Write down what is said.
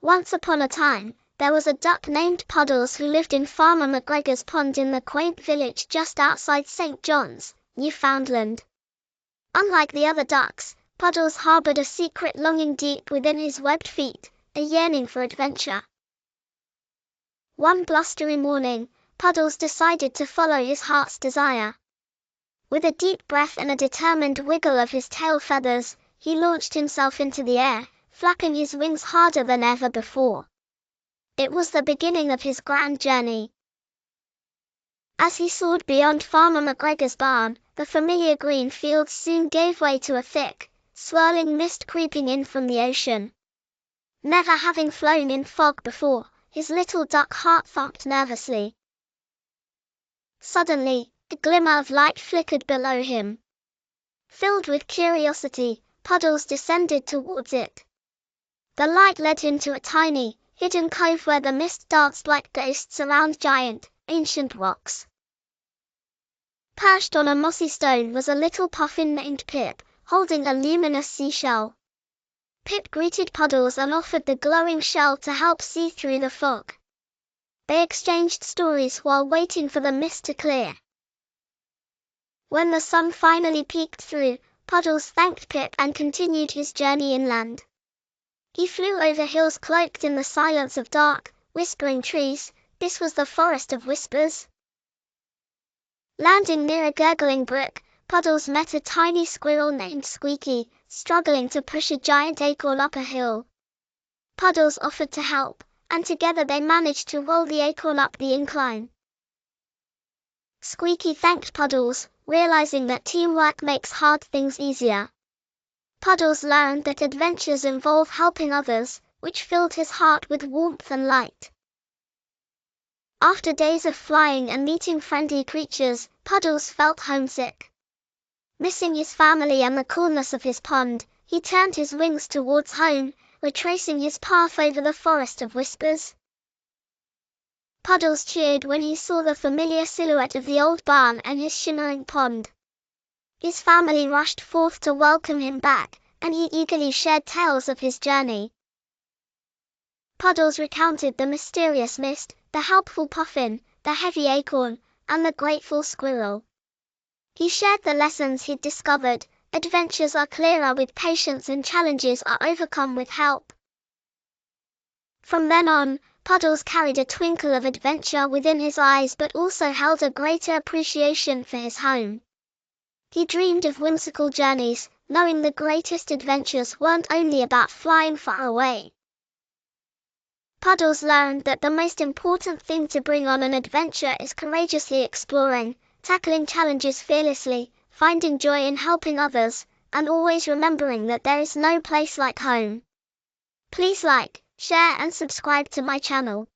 Once upon a time, there was a duck named Puddles who lived in Farmer McGregor's pond in the quaint village just outside St. John's, Newfoundland. Unlike the other ducks, Puddles harbored a secret longing deep within his webbed feet, a yearning for adventure. One blustery morning, Puddles decided to follow his heart's desire. With a deep breath and a determined wiggle of his tail feathers, he launched himself into the air, flapping his wings harder than ever before. It was the beginning of his grand journey. As he soared beyond Farmer McGregor's barn, the familiar green fields soon gave way to a thick, swirling mist creeping in from the ocean. Never having flown in fog before, his little duck heart thumped nervously. Suddenly, a glimmer of light flickered below him. Filled with curiosity, Puddles descended towards it. The light led him to a tiny, hidden cove where the mist danced like ghosts around giant, ancient rocks. Perched on a mossy stone was a little puffin named Pip, holding a luminous seashell. Pip greeted Puddles and offered the glowing shell to help see through the fog. They exchanged stories while waiting for the mist to clear. When the sun finally peeked through, Puddles thanked Pip and continued his journey inland. He flew over hills cloaked in the silence of dark, whispering trees. This was the Forest of Whispers. Landing near a gurgling brook, Puddles met a tiny squirrel named Squeaky, struggling to push a giant acorn up a hill. Puddles offered to help, and together they managed to roll the acorn up the incline. Squeaky thanked Puddles, realizing that teamwork makes hard things easier. Puddles learned that adventures involve helping others, which filled his heart with warmth and light. After days of flying and meeting friendly creatures, Puddles felt homesick. Missing his family and the coolness of his pond, he turned his wings towards home, retracing his path over the Forest of Whispers. Puddles cheered when he saw the familiar silhouette of the old barn and his shimmering pond. His family rushed forth to welcome him back, and he eagerly shared tales of his journey. Puddles recounted the mysterious mist, the helpful puffin, the heavy acorn, and the grateful squirrel. He shared the lessons he'd discovered. Adventures are clearer with patience and challenges are overcome with help. From then on, Puddles carried a twinkle of adventure within his eyes but also held a greater appreciation for his home. He dreamed of whimsical journeys, knowing the greatest adventures weren't only about flying far away. Puddles learned that the most important thing to bring on an adventure is courageously exploring, tackling challenges fearlessly, finding joy in helping others, and always remembering that there is no place like home. Please like, share and subscribe to my channel.